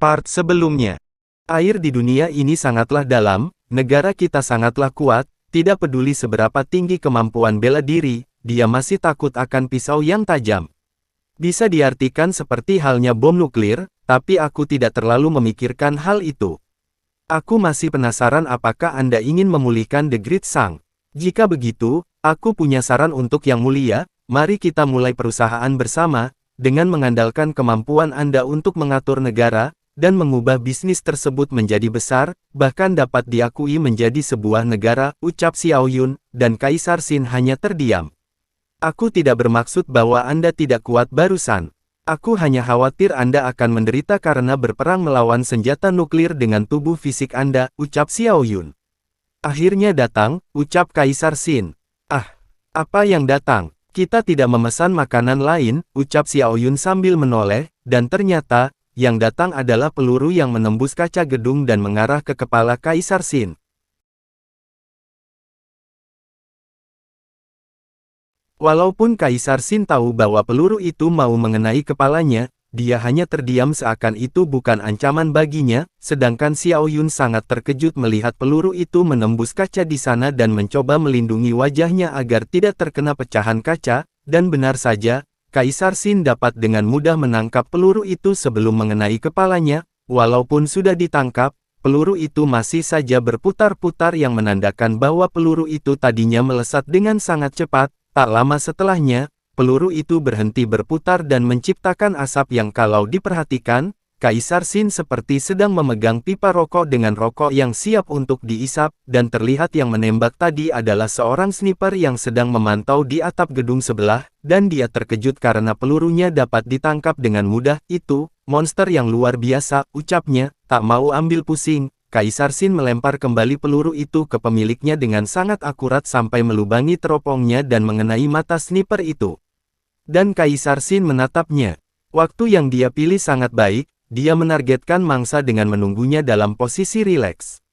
Part sebelumnya. Air di dunia ini sangatlah dalam, negara kita sangatlah kuat, tidak peduli seberapa tinggi kemampuan bela diri, dia masih takut akan pisau yang tajam. Bisa diartikan seperti halnya bom nuklir, tapi aku tidak terlalu memikirkan hal itu. Aku masih penasaran apakah Anda ingin memulihkan The Great Sang. Jika begitu, aku punya saran untuk Yang Mulia, mari kita mulai perusahaan bersama, dengan mengandalkan kemampuan Anda untuk mengatur negara, dan mengubah bisnis tersebut menjadi besar, bahkan dapat diakui menjadi sebuah negara, ucap Xiao Yun, dan Kaisar Xin hanya terdiam. Aku tidak bermaksud bahwa Anda tidak kuat barusan. Aku hanya khawatir Anda akan menderita karena berperang melawan senjata nuklir dengan tubuh fisik Anda, ucap Xiao Yun. Akhirnya datang, ucap Kaisar Xin. Ah, apa yang datang? Kita tidak memesan makanan lain, ucap Xiao Yun sambil menoleh, dan ternyata, yang datang adalah peluru yang menembus kaca gedung dan mengarah ke kepala Kaisar Xin. Walaupun Kaisar Xin tahu bahwa peluru itu mau mengenai kepalanya, dia hanya terdiam seakan itu bukan ancaman baginya, sedangkan Xiao Yun sangat terkejut melihat peluru itu menembus kaca di sana dan mencoba melindungi wajahnya agar tidak terkena pecahan kaca, dan benar saja, Kaisar Xin dapat dengan mudah menangkap peluru itu sebelum mengenai kepalanya, walaupun sudah ditangkap, peluru itu masih saja berputar-putar yang menandakan bahwa peluru itu tadinya melesat dengan sangat cepat, tak lama setelahnya, peluru itu berhenti berputar dan menciptakan asap yang kalau diperhatikan, Kaisar Xin seperti sedang memegang pipa rokok dengan rokok yang siap untuk diisap, dan terlihat yang menembak tadi adalah seorang sniper yang sedang memantau di atap gedung sebelah, dan dia terkejut karena pelurunya dapat ditangkap dengan mudah. Itu, monster yang luar biasa, ucapnya, tak mau ambil pusing. Kaisar Xin melempar kembali peluru itu ke pemiliknya dengan sangat akurat sampai melubangi teropongnya dan mengenai mata sniper itu. Dan Kaisar Xin menatapnya. Waktu yang dia pilih sangat baik. Dia menargetkan mangsa dengan menunggunya dalam posisi rileks.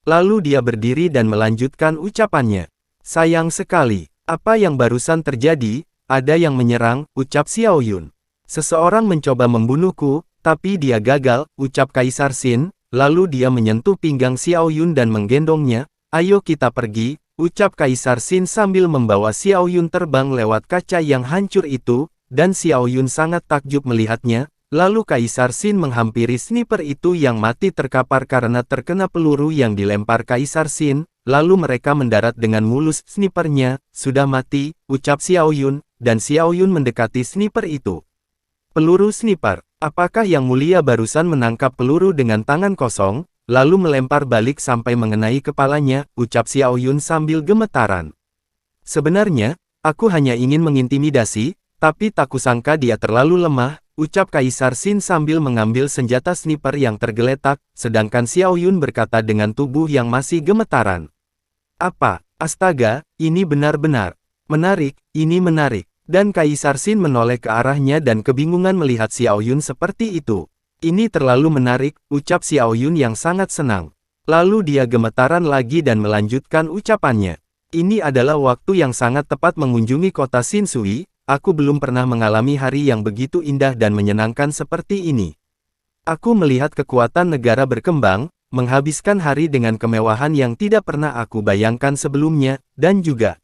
Lalu dia berdiri dan melanjutkan ucapannya. Sayang sekali, apa yang barusan terjadi, ada yang menyerang, ucap Xiao Yun. Seseorang mencoba membunuhku, tapi dia gagal, ucap Kaisar Xin, lalu dia menyentuh pinggang Xiao Yun dan menggendongnya. Ayo kita pergi, ucap Kaisar Xin sambil membawa Xiao Yun terbang lewat kaca yang hancur itu, dan Xiao Yun sangat takjub melihatnya. Lalu Kaisar Xin menghampiri sniper itu yang mati terkapar karena terkena peluru yang dilempar Kaisar Xin, lalu mereka mendarat dengan mulus. Snipernya sudah mati, ucap Xiao Yun, dan Xiao Yun mendekati sniper itu. Peluru sniper, apakah Yang Mulia barusan menangkap peluru dengan tangan kosong, lalu melempar balik sampai mengenai kepalanya, ucap Xiao Yun sambil gemetaran. Sebenarnya, aku hanya ingin mengintimidasi, tapi tak kusangka dia terlalu lemah, ucap Kaisar Xin sambil mengambil senjata sniper yang tergeletak, sedangkan Xiao Yun berkata dengan tubuh yang masih gemetaran. Apa? Astaga, ini benar-benar menarik, ini menarik. Dan Kaisar Xin menoleh ke arahnya dan kebingungan melihat Xiao Yun seperti itu. Ini terlalu menarik, ucap Xiao Yun yang sangat senang. Lalu dia gemetaran lagi dan melanjutkan ucapannya. Ini adalah waktu yang sangat tepat mengunjungi kota Xinsui. Aku belum pernah mengalami hari yang begitu indah dan menyenangkan seperti ini. Aku melihat kekuatan negara berkembang, menghabiskan hari dengan kemewahan yang tidak pernah aku bayangkan sebelumnya, dan juga,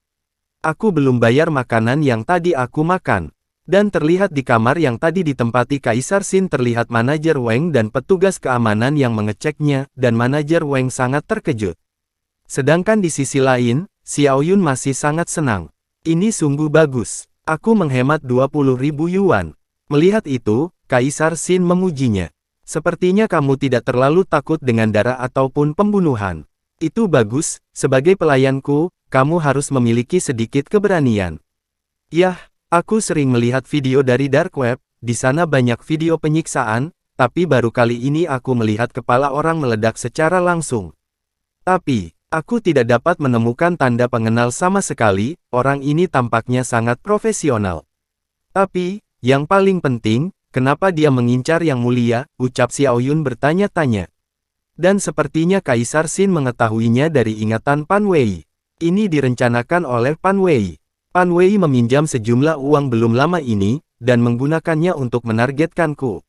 aku belum bayar makanan yang tadi aku makan. Dan terlihat di kamar yang tadi ditempati Kaisar Xin terlihat manajer Wang dan petugas keamanan yang mengeceknya, dan manajer Wang sangat terkejut. Sedangkan di sisi lain, Xiao Yun masih sangat senang. Ini sungguh bagus. Aku menghemat 20.000 yuan. Melihat itu, Kaisar Xin memujinya. Sepertinya kamu tidak terlalu takut dengan darah ataupun pembunuhan. Itu bagus, sebagai pelayanku, kamu harus memiliki sedikit keberanian. Yah, aku sering melihat video dari Dark Web, di sana banyak video penyiksaan, tapi baru kali ini aku melihat kepala orang meledak secara langsung. Tapi, aku tidak dapat menemukan tanda pengenal sama sekali, orang ini tampaknya sangat profesional. Tapi, yang paling penting, kenapa dia mengincar Yang Mulia, ucap Xiao Yun bertanya-tanya. Dan sepertinya Kaisar Xin mengetahuinya dari ingatan Pan Wei. Ini direncanakan oleh Pan Wei. Pan Wei meminjam sejumlah uang belum lama ini, dan menggunakannya untuk menargetkanku.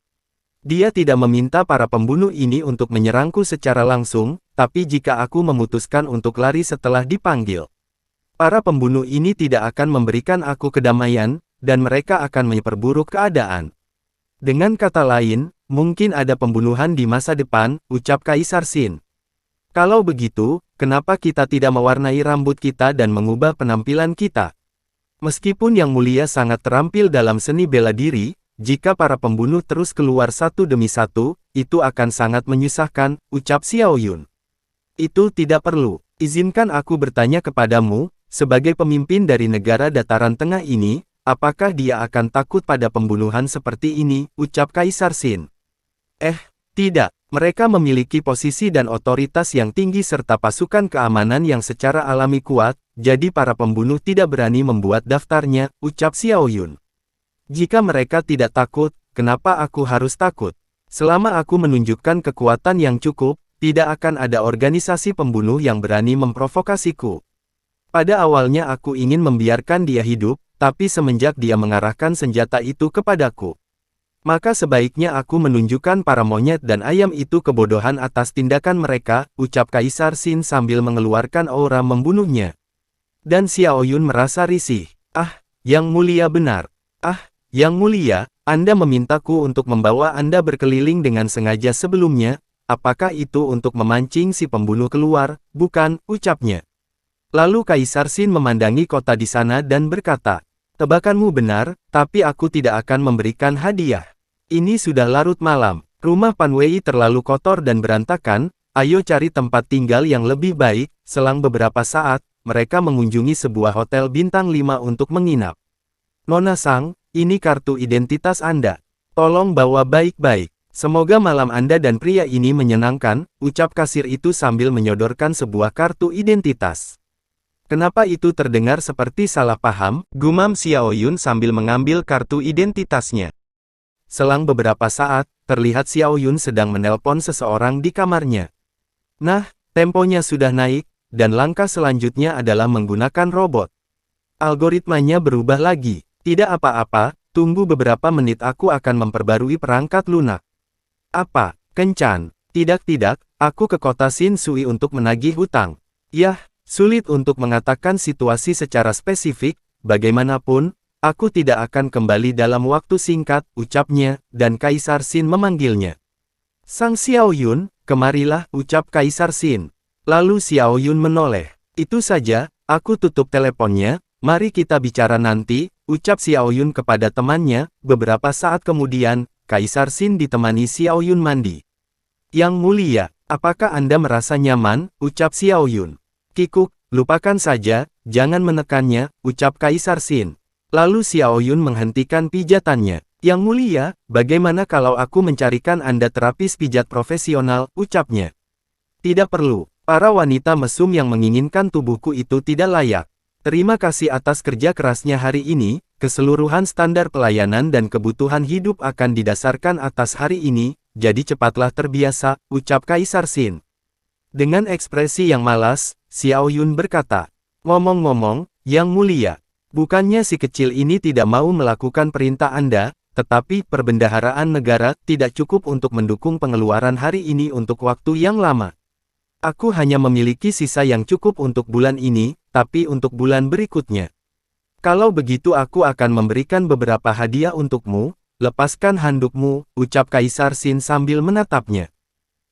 Dia tidak meminta para pembunuh ini untuk menyerangku secara langsung, tapi jika aku memutuskan untuk lari setelah dipanggil, para pembunuh ini tidak akan memberikan aku kedamaian, dan mereka akan memperburuk keadaan. Dengan kata lain, mungkin ada pembunuhan di masa depan, ucap Kaisar Xin. Kalau begitu, kenapa kita tidak mewarnai rambut kita dan mengubah penampilan kita? Meskipun Yang Mulia sangat terampil dalam seni bela diri, jika para pembunuh terus keluar satu demi satu, itu akan sangat menyusahkan, ucap Xiao Yun. Itu tidak perlu. Izinkan aku bertanya kepadamu, sebagai pemimpin dari negara dataran tengah ini, apakah dia akan takut pada pembunuhan seperti ini, ucap Kaisar Xin. Tidak. Mereka memiliki posisi dan otoritas yang tinggi serta pasukan keamanan yang secara alami kuat, jadi para pembunuh tidak berani membuat daftarnya, ucap Xiao Yun. Jika mereka tidak takut, kenapa aku harus takut? Selama aku menunjukkan kekuatan yang cukup, tidak akan ada organisasi pembunuh yang berani memprovokasiku. Pada awalnya aku ingin membiarkan dia hidup, tapi semenjak dia mengarahkan senjata itu kepadaku, maka sebaiknya aku menunjukkan para monyet dan ayam itu kebodohan atas tindakan mereka, ucap Kaisar Xin sambil mengeluarkan aura membunuhnya. Dan Xiao Yun merasa risih. Yang Mulia benar. Yang Mulia, Anda memintaku untuk membawa Anda berkeliling dengan sengaja sebelumnya, apakah itu untuk memancing si pembunuh keluar, bukan, ucapnya. Lalu Kaisar Xin memandangi kota di sana dan berkata, tebakanmu benar, tapi aku tidak akan memberikan hadiah. Ini sudah larut malam, rumah Pan Wei terlalu kotor dan berantakan, ayo cari tempat tinggal yang lebih baik. Selang beberapa saat, mereka mengunjungi sebuah hotel bintang 5 untuk menginap. Nona Sang, ini kartu identitas Anda. Tolong bawa baik-baik. Semoga malam Anda dan pria ini menyenangkan, ucap kasir itu sambil menyodorkan sebuah kartu identitas. Kenapa itu terdengar seperti salah paham? Gumam Xiao Yun sambil mengambil kartu identitasnya. Selang beberapa saat, terlihat Xiao Yun sedang menelpon seseorang di kamarnya. Nah, temponya sudah naik, dan langkah selanjutnya adalah menggunakan robot. Algoritmanya berubah lagi. Tidak apa-apa, tunggu beberapa menit aku akan memperbarui perangkat lunak. Apa, kencan? Tidak, aku ke kota Xin Sui untuk menagih hutang. Yah, sulit untuk mengatakan situasi secara spesifik, bagaimanapun, aku tidak akan kembali dalam waktu singkat, ucapnya, dan Kaisar Xin memanggilnya. Sang Xiao Yun, kemarilah, ucap Kaisar Xin. Lalu Xiao Yun menoleh. Itu saja, aku tutup teleponnya, mari kita bicara nanti, ucap Xiao Yun kepada temannya. Beberapa saat kemudian, Kaisar Xin ditemani Xiao Yun mandi. Yang Mulia, apakah Anda merasa nyaman, ucap Xiao Yun. Kikuk, lupakan saja, jangan menekannya, ucap Kaisar Xin. Lalu Xiao Yun menghentikan pijatannya. Yang Mulia, bagaimana kalau aku mencarikan Anda terapis pijat profesional, ucapnya. Tidak perlu, para wanita mesum yang menginginkan tubuhku itu tidak layak. Terima kasih atas kerja kerasnya hari ini, keseluruhan standar pelayanan dan kebutuhan hidup akan didasarkan atas hari ini, jadi cepatlah terbiasa, ucap Kaisar Xin. Dengan ekspresi yang malas, Xiao Yun berkata, ngomong-ngomong, Yang Mulia, bukannya si kecil ini tidak mau melakukan perintah Anda, tetapi perbendaharaan negara tidak cukup untuk mendukung pengeluaran hari ini untuk waktu yang lama. Aku hanya memiliki sisa yang cukup untuk bulan ini, tapi untuk bulan berikutnya. Kalau begitu aku akan memberikan beberapa hadiah untukmu, lepaskan handukmu, ucap Kaisar Xin sambil menatapnya.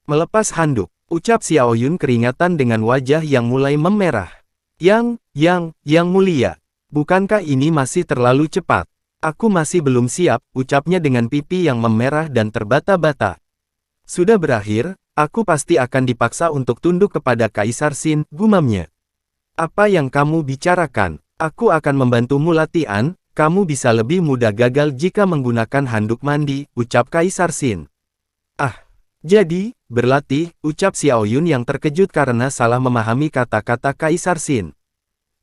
Melepas handuk, ucap Xiao Yun keringatan dengan wajah yang mulai memerah. Yang Mulia, bukankah ini masih terlalu cepat? Aku masih belum siap, ucapnya dengan pipi yang memerah dan terbata-bata. Sudah berakhir, aku pasti akan dipaksa untuk tunduk kepada Kaisar Xin, gumamnya. Apa yang kamu bicarakan? Aku akan membantumu latihan, kamu bisa lebih mudah gagal jika menggunakan handuk mandi, ucap Kaisar Xin. Jadi, berlatih, ucap Xiao Yun yang terkejut karena salah memahami kata-kata Kaisar Xin.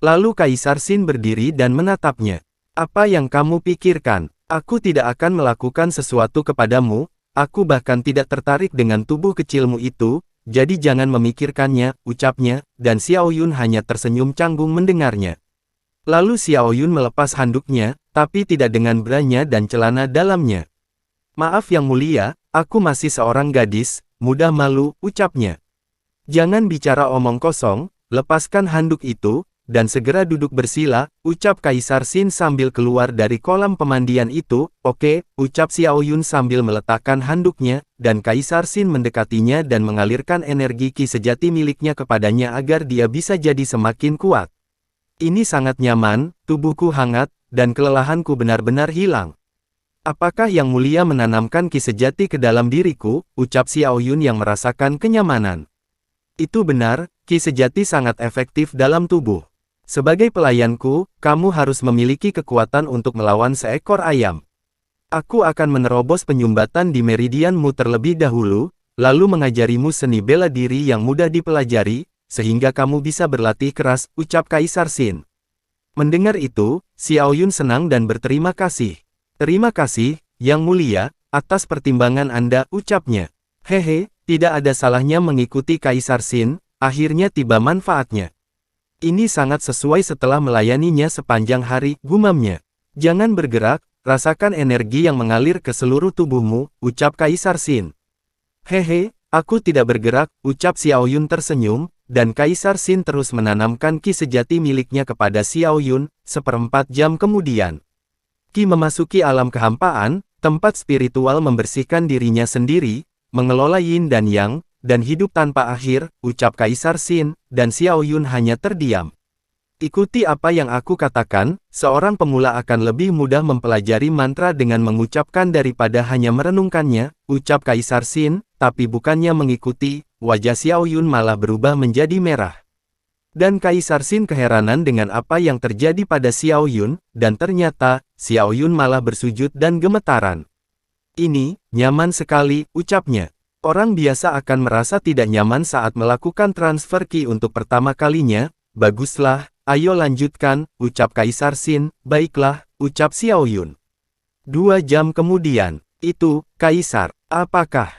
Lalu Kaisar Xin berdiri dan menatapnya. Apa yang kamu pikirkan? Aku tidak akan melakukan sesuatu kepadamu, aku bahkan tidak tertarik dengan tubuh kecilmu itu, jadi jangan memikirkannya, ucapnya, dan Xiao Yun hanya tersenyum canggung mendengarnya. Lalu Xiao Yun melepas handuknya, tapi tidak dengan branya dan celana dalamnya. Maaf Yang Mulia, aku masih seorang gadis, mudah malu, ucapnya. Jangan bicara omong kosong, lepaskan handuk itu, dan segera duduk bersila, ucap Kaisar Sin sambil keluar dari kolam pemandian itu. Oke, ucap Xiao Yun sambil meletakkan handuknya, dan Kaisar Sin mendekatinya dan mengalirkan energi ki sejati miliknya kepadanya agar dia bisa jadi semakin kuat. Ini sangat nyaman, tubuhku hangat, dan kelelahanku benar-benar hilang. Apakah Yang Mulia menanamkan ki sejati ke dalam diriku, ucap Xiao Yun yang merasakan kenyamanan. Itu benar, ki sejati sangat efektif dalam tubuh. Sebagai pelayanku, kamu harus memiliki kekuatan untuk melawan seekor ayam. Aku akan menerobos penyumbatan di meridianmu terlebih dahulu, lalu mengajarimu seni bela diri yang mudah dipelajari, sehingga kamu bisa berlatih keras, ucap Kaisar Sin. Mendengar itu, Xiao Yun senang dan berterima kasih. Terima kasih, Yang Mulia, atas pertimbangan Anda, ucapnya. Hehe, tidak ada salahnya mengikuti Kaisar Sin, akhirnya tiba manfaatnya. Ini sangat sesuai setelah melayaninya sepanjang hari, gumamnya. Jangan bergerak, rasakan energi yang mengalir ke seluruh tubuhmu, ucap Kaisar Sin. Hehe, aku tidak bergerak, ucap Xiao Yun tersenyum, dan Kaisar Sin terus menanamkan ki sejati miliknya kepada Xiao Yun. 1/4 jam kemudian, Ki memasuki alam kehampaan, tempat spiritual membersihkan dirinya sendiri, mengelola yin dan yang, dan hidup tanpa akhir, ucap Kaisar Sin, dan Xiao Yun hanya terdiam. Ikuti apa yang aku katakan, seorang pemula akan lebih mudah mempelajari mantra dengan mengucapkan daripada hanya merenungkannya, ucap Kaisar Sin, tapi bukannya mengikuti, wajah Xiao Yun malah berubah menjadi merah. Dan Kaisar Sin keheranan dengan apa yang terjadi pada Xiao Yun, dan ternyata, Xiao Yun malah bersujud dan gemetaran. Ini, nyaman sekali, ucapnya. Orang biasa akan merasa tidak nyaman saat melakukan transfer ki untuk pertama kalinya. Baguslah, ayo lanjutkan, ucap Kaisar Sin. Baiklah, ucap Xiao Yun. 2 jam kemudian, itu, Kaisar, apakah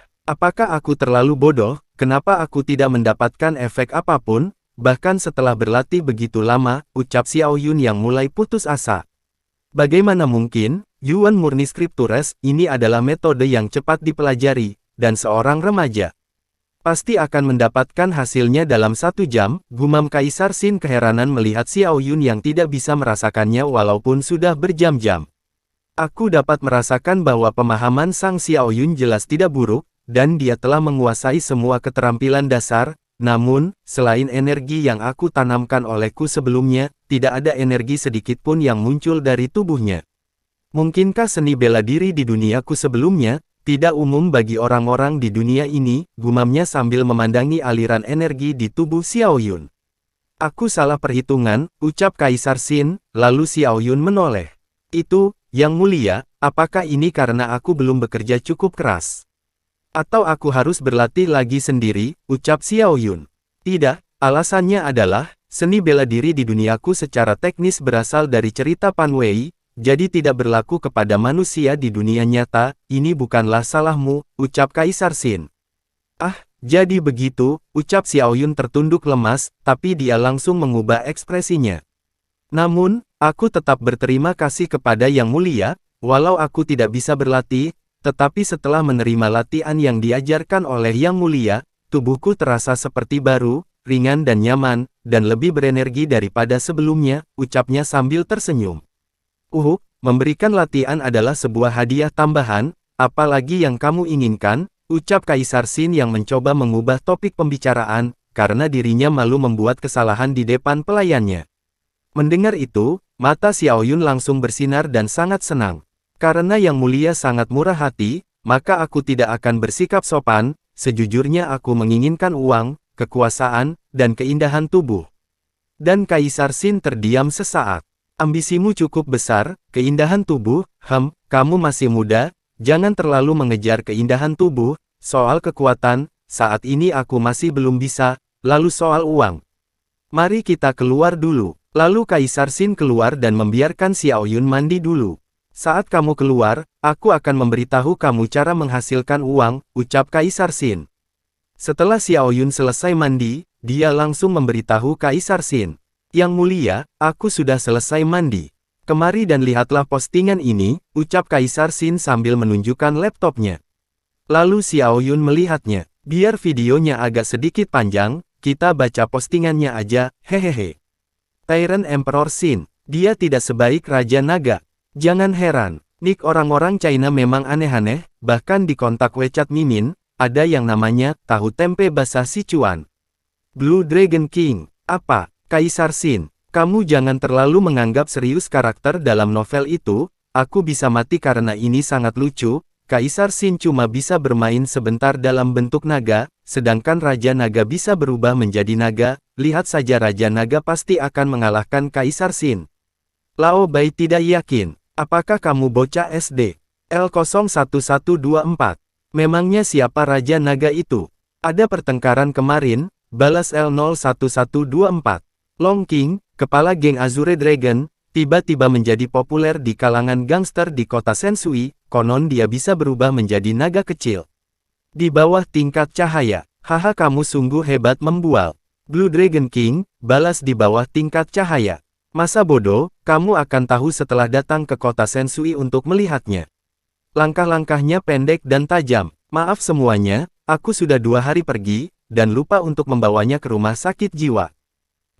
aku terlalu bodoh? Kenapa aku tidak mendapatkan efek apapun? Bahkan setelah berlatih begitu lama, ucap Xiao Yun yang mulai putus asa. Bagaimana mungkin? Yuan murni Scriptures, ini adalah metode yang cepat dipelajari. Dan seorang remaja pasti akan mendapatkan hasilnya dalam 1 jam, gumam Kaisar Sin keheranan melihat Xiao Yun yang tidak bisa merasakannya walaupun sudah berjam-jam. Aku dapat merasakan bahwa pemahaman Sang Xiao Yun jelas tidak buruk, dan dia telah menguasai semua keterampilan dasar, namun, selain energi yang aku tanamkan olehku sebelumnya, tidak ada energi sedikitpun yang muncul dari tubuhnya. Mungkinkah seni bela diri di duniaku sebelumnya tidak umum bagi orang-orang di dunia ini, gumamnya sambil memandangi aliran energi di tubuh Xiao Yun. Aku salah perhitungan, ucap Kaisar Sin, lalu Xiao Yun menoleh. Itu, Yang Mulia, apakah ini karena aku belum bekerja cukup keras? Atau aku harus berlatih lagi sendiri, ucap Xiao Yun. Tidak, alasannya adalah, seni bela diri di duniaku secara teknis berasal dari cerita Pan Wei, jadi tidak berlaku kepada manusia di dunia nyata. Ini bukanlah salahmu, ucap Kaisar Sin. Ah, jadi begitu, ucap Xiao Yun tertunduk lemas, tapi dia langsung mengubah ekspresinya. Namun, aku tetap berterima kasih kepada Yang Mulia, walau aku tidak bisa berlatih, tetapi setelah menerima latihan yang diajarkan oleh Yang Mulia, tubuhku terasa seperti baru, ringan dan nyaman, dan lebih berenergi daripada sebelumnya, ucapnya sambil tersenyum. Memberikan latihan adalah sebuah hadiah tambahan, apalagi yang kamu inginkan, ucap Kaisar Sin yang mencoba mengubah topik pembicaraan, karena dirinya malu membuat kesalahan di depan pelayannya. Mendengar itu, mata Xiao Yun langsung bersinar dan sangat senang. Karena Yang Mulia sangat murah hati, maka aku tidak akan bersikap sopan, sejujurnya aku menginginkan uang, kekuasaan, dan keindahan tubuh. Dan Kaisar Sin terdiam sesaat. Ambisimu cukup besar, keindahan tubuh, kamu masih muda, jangan terlalu mengejar keindahan tubuh, soal kekuatan, saat ini aku masih belum bisa, lalu soal uang. Mari kita keluar dulu. Lalu Kaisar Sin keluar dan membiarkan Xiao Yun mandi dulu. Saat kamu keluar, aku akan memberitahu kamu cara menghasilkan uang, ucap Kaisar Sin. Setelah Xiao Yun selesai mandi, dia langsung memberitahu Kaisar Sin. Yang Mulia, aku sudah selesai mandi. Kemari dan lihatlah postingan ini, ucap Kaisar Sin sambil menunjukkan laptopnya. Lalu Xiao Yun melihatnya. Biar videonya agak sedikit panjang, kita baca postingannya aja, hehehe. Tyrant Emperor Sin. Dia tidak sebaik Raja Naga. Jangan heran, nick orang-orang China memang aneh-aneh, bahkan di kontak WeChat Mimin, ada yang namanya, tahu tempe basah Sichuan. Blue Dragon King. Apa? Kaisar Sin. Kamu jangan terlalu menganggap serius karakter dalam novel itu, aku bisa mati karena ini sangat lucu. Kaisar Sin cuma bisa bermain sebentar dalam bentuk naga, sedangkan Raja Naga bisa berubah menjadi naga, lihat saja Raja Naga pasti akan mengalahkan Kaisar Sin. Lao Bai tidak yakin. Apakah kamu bocah SD? L01124. Memangnya siapa Raja Naga itu? Ada pertengkaran kemarin, balas L01124. Long King, kepala geng Azure Dragon, tiba-tiba menjadi populer di kalangan gangster di kota Sensui, konon dia bisa berubah menjadi naga kecil. Di bawah tingkat cahaya, haha kamu sungguh hebat membual. Blue Dragon King, balas di bawah tingkat cahaya. Masa bodoh, kamu akan tahu setelah datang ke kota Sensui untuk melihatnya. Langkah-langkahnya pendek dan tajam. Maaf semuanya, aku sudah 2 hari pergi, dan lupa untuk membawanya ke rumah sakit jiwa.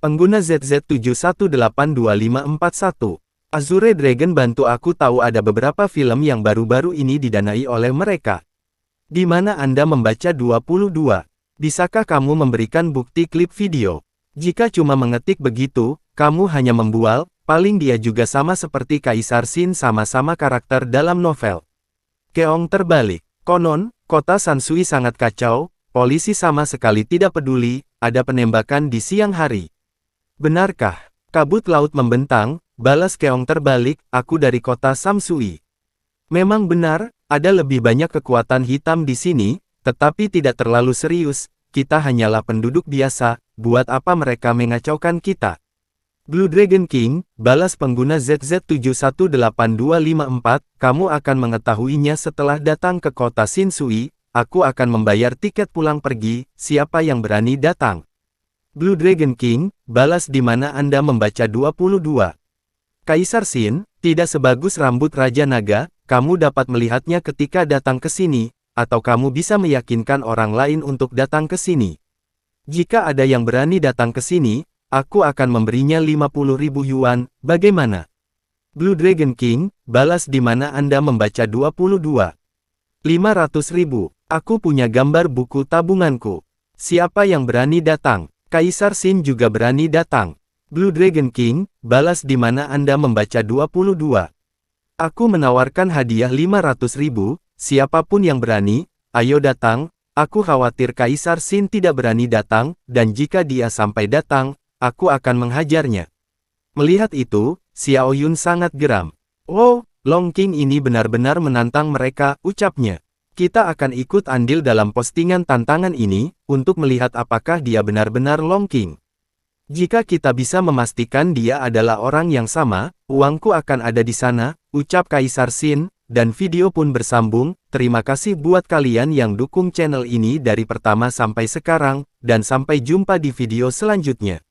Pengguna ZZ71825541. Azure Dragon bantu aku tahu ada beberapa film yang baru-baru ini didanai oleh mereka. Di mana Anda membaca 22? Bisakah kamu memberikan bukti klip video? Jika cuma mengetik begitu, kamu hanya membual, paling dia juga sama seperti Kaisar Sin sama-sama karakter dalam novel. Keong terbalik. Konon, kota Sansui sangat kacau, polisi sama sekali tidak peduli, ada penembakan di siang hari. Benarkah? Kabut laut membentang, balas Keong terbalik, aku dari kota Samsui. Memang benar, ada lebih banyak kekuatan hitam di sini, tetapi tidak terlalu serius, kita hanyalah penduduk biasa, buat apa mereka mengacaukan kita? Blue Dragon King, balas pengguna ZZ718254, kamu akan mengetahuinya setelah datang ke kota Shinsui, aku akan membayar tiket pulang pergi, siapa yang berani datang? Blue Dragon King, balas di mana Anda membaca 22. Kaisar Sin, tidak sebagus rambut Raja Naga, kamu dapat melihatnya ketika datang ke sini, atau kamu bisa meyakinkan orang lain untuk datang ke sini. Jika ada yang berani datang ke sini, aku akan memberinya 50.000 yuan, bagaimana? Blue Dragon King, balas di mana Anda membaca 22. 500.000, aku punya gambar buku tabunganku. Siapa yang berani datang? Kaisar Sin juga berani datang. Blue Dragon King, balas di mana Anda membaca 22. Aku menawarkan hadiah 500.000, siapapun yang berani, ayo datang, aku khawatir Kaisar Sin tidak berani datang, dan jika dia sampai datang, aku akan menghajarnya. Melihat itu, Xiao Yun sangat geram. Oh, Long King ini benar-benar menantang mereka, ucapnya. Kita akan ikut andil dalam postingan tantangan ini, untuk melihat apakah dia benar-benar Long King. Jika kita bisa memastikan dia adalah orang yang sama, uangku akan ada di sana, ucap Kaisar Sin, dan video pun bersambung. Terima kasih buat kalian yang dukung channel ini dari pertama sampai sekarang, dan sampai jumpa di video selanjutnya.